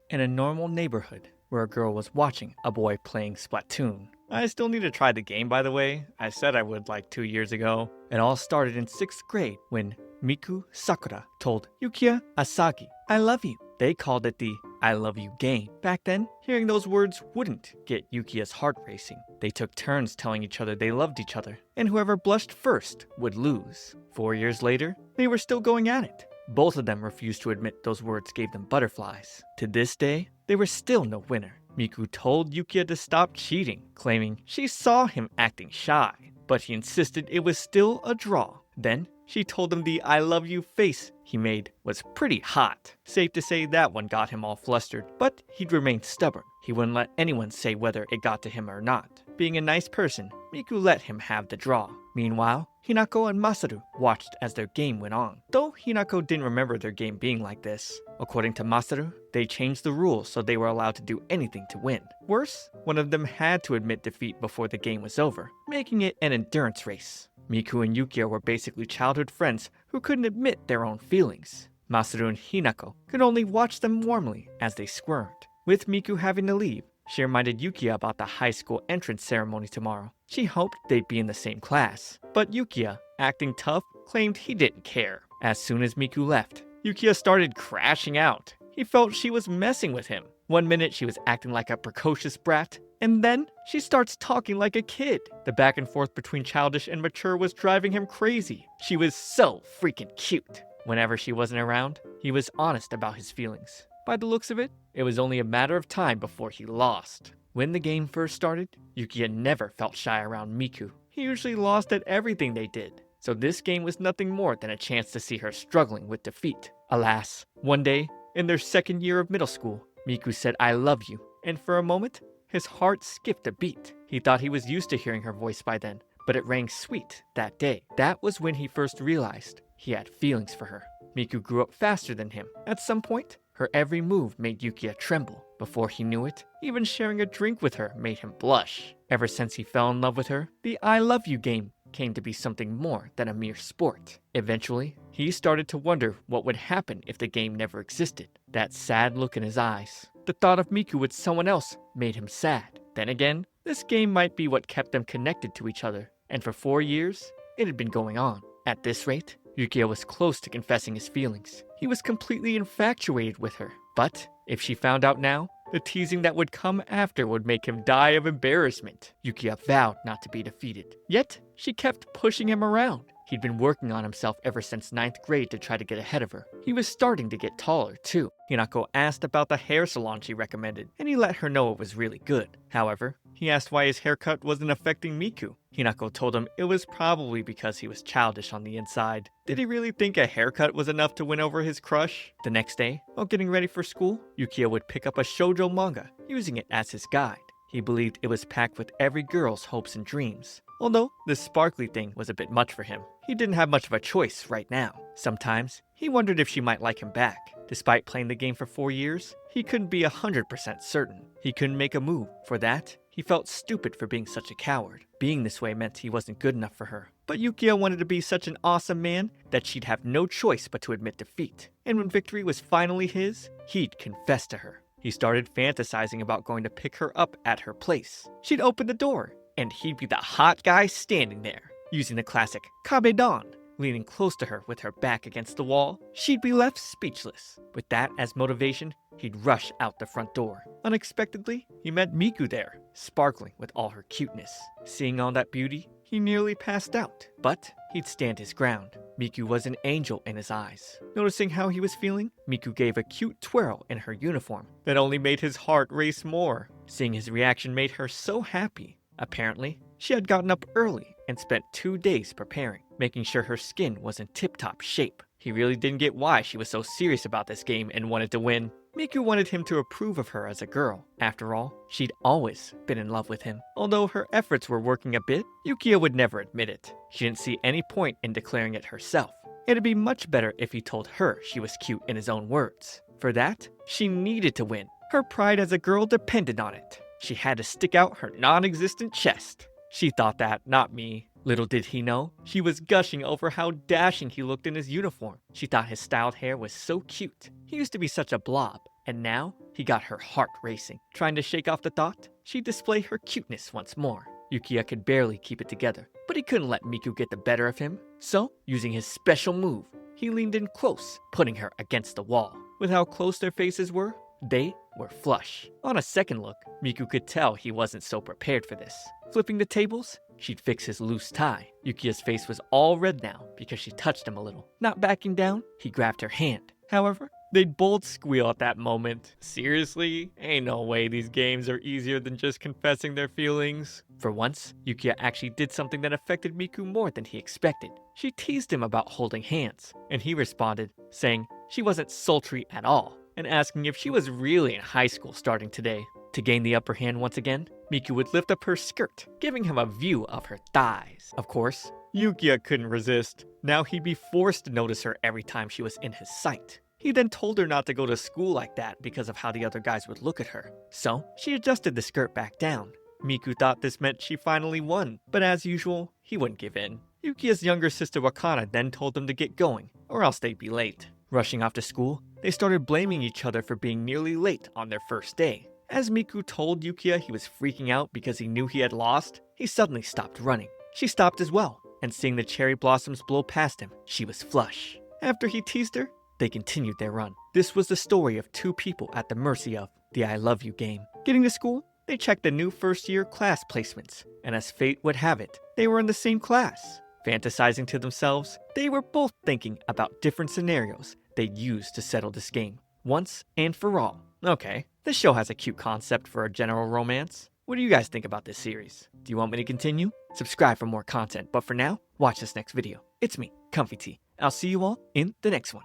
in a normal neighborhood where a girl was watching a boy playing Splatoon. I still need to try the game, by the way. I said I would like 2 years ago. It all started in 6th grade when Miku Sakura told Yukiya Asagi, "I love you." They called it the I love you game. Back then, hearing those words wouldn't get Yukiya's heart racing. They took turns telling each other they loved each other, and whoever blushed first would lose. 4 years later, they were still going at it. Both of them refused to admit those words gave them butterflies. To this day, they were still no winner. Miku told Yukiya to stop cheating, claiming she saw him acting shy, but he insisted it was still a draw. Then, she told him the I love you face he made was pretty hot. Safe to say that one got him all flustered, but he'd remained stubborn. He wouldn't let anyone say whether it got to him or not. Being a nice person, Miku let him have the draw. Meanwhile, Hinako and Masaru watched as their game went on, though Hinako didn't remember their game being like this. According to Masaru, they changed the rules so they were allowed to do anything to win. Worse, one of them had to admit defeat before the game was over, making it an endurance race. Miku and Yukiya were basically childhood friends who couldn't admit their own feelings. Masaru and Hinako could only watch them warmly as they squirmed. With Miku having to leave, she reminded Yukiya about the high school entrance ceremony tomorrow. She hoped they'd be in the same class, but Yukiya, acting tough, claimed he didn't care. As soon as Miku left, Yukiya started crashing out. He felt she was messing with him. One minute she was acting like a precocious brat, and then she starts talking like a kid. The back and forth between childish and mature was driving him crazy. She was so freaking cute. Whenever she wasn't around, he was honest about his feelings. By the looks of it, it was only a matter of time before he lost. When the game first started, Yukiya never felt shy around Miku. He usually lost at everything they did, so this game was nothing more than a chance to see her struggling with defeat. Alas, one day, in their 2nd year of middle school, Miku said I love you, and for a moment, his heart skipped a beat. He thought he was used to hearing her voice by then, but it rang sweet that day. That was when he first realized he had feelings for her. Miku grew up faster than him. At some point, her every move made Yukiya tremble. Before he knew it, even sharing a drink with her made him blush. Ever since he fell in love with her, the I love you game came to be something more than a mere sport. Eventually, he started to wonder what would happen if the game never existed. That sad look in his eyes, the thought of Miku with someone else, made him sad. Then again, this game might be what kept them connected to each other, and for 4 years, it had been going on. At this rate, Yukiya was close to confessing his feelings. He was completely infatuated with her. But if she found out now, the teasing that would come after would make him die of embarrassment. Yukiya vowed not to be defeated. Yet, she kept pushing him around. He'd been working on himself ever since 9th grade to try to get ahead of her. He was starting to get taller, too. Hinako asked about the hair salon she recommended, and he let her know it was really good. However, he asked why his haircut wasn't affecting Miku. Hinako told him it was probably because he was childish on the inside. Did he really think a haircut was enough to win over his crush? The next day, while getting ready for school, Yukiya would pick up a shoujo manga, using it as his guide. He believed it was packed with every girl's hopes and dreams. Although this sparkly thing was a bit much for him, he didn't have much of a choice right now. Sometimes, he wondered if she might like him back. Despite playing the game for 4 years, he couldn't be 100% certain. He couldn't make a move. For that, he felt stupid for being such a coward. Being this way meant he wasn't good enough for her. But Yukiya wanted to be such an awesome man that she'd have no choice but to admit defeat. And when victory was finally his, he'd confess to her. He started fantasizing about going to pick her up at her place. She'd open the door, and he'd be the hot guy standing there, using the classic Kabe-dan. Leaning close to her with her back against the wall, she'd be left speechless. With that as motivation, he'd rush out the front door. Unexpectedly, he met Miku there, sparkling with all her cuteness. Seeing all that beauty, he nearly passed out, but he'd stand his ground. Miku was an angel in his eyes. Noticing how he was feeling, Miku gave a cute twirl in her uniform that only made his heart race more. Seeing his reaction made her so happy. Apparently, she had gotten up early and spent 2 days preparing, making sure her skin was in tip-top shape. He really didn't get why she was so serious about this game and wanted to win. Miku wanted him to approve of her as a girl. After all, she'd always been in love with him. Although her efforts were working a bit, Yukiya would never admit it. She didn't see any point in declaring it herself. It'd be much better if he told her she was cute in his own words. For that, she needed to win. Her pride as a girl depended on it. She had to stick out her non-existent chest. She thought that, not me. Little did he know, she was gushing over how dashing he looked in his uniform. She thought his styled hair was so cute. He used to be such a blob, And now, he got her heart racing. Trying to shake off the thought, she'd display her cuteness once more. Yukiya could barely keep it together, but he couldn't let Miku get the better of him. So, using his special move, he leaned in close, putting her against the wall. With how close their faces were, they were flush. On a second look, Miku could tell he wasn't so prepared for this. Flipping the tables, she'd fix his loose tie. Yukiya's face was all red now because she touched him a little. Not backing down, he grabbed her hand. However, they'd both squeal at that moment. Seriously? Ain't no way these games are easier than just confessing their feelings. For once, Yukiya actually did something that affected Miku more than he expected. She teased him about holding hands, and he responded, saying she wasn't sultry at all, and asking if she was really in high school starting today. To gain the upper hand once again, Miku would lift up her skirt, giving him a view of her thighs. Of course, Yukiya couldn't resist. Now he'd be forced to notice her every time she was in his sight. He then told her not to go to school like that because of how the other guys would look at her. So, she adjusted the skirt back down. Miku thought this meant she finally won, but as usual, he wouldn't give in. Yukiya's younger sister Wakana then told them to get going, or else they'd be late. Rushing off to school, they started blaming each other for being nearly late on their first day. As Miku told Yukiya he was freaking out because he knew he had lost, he suddenly stopped running. She stopped as well, and seeing the cherry blossoms blow past him, she was flush. After he teased her, they continued their run. This was the story of two people at the mercy of the I love you game. Getting to school, they checked the new first-year class placements, and as fate would have it, they were in the same class. Fantasizing to themselves, they were both thinking about different scenarios they'd use to settle this game, once and for all. Okay, this show has a cute concept for a general romance. What do you guys think about this series? Do you want me to continue? Subscribe for more content, but for now, watch this next video. It's me, ComfyTea. I'll see you all in the next one.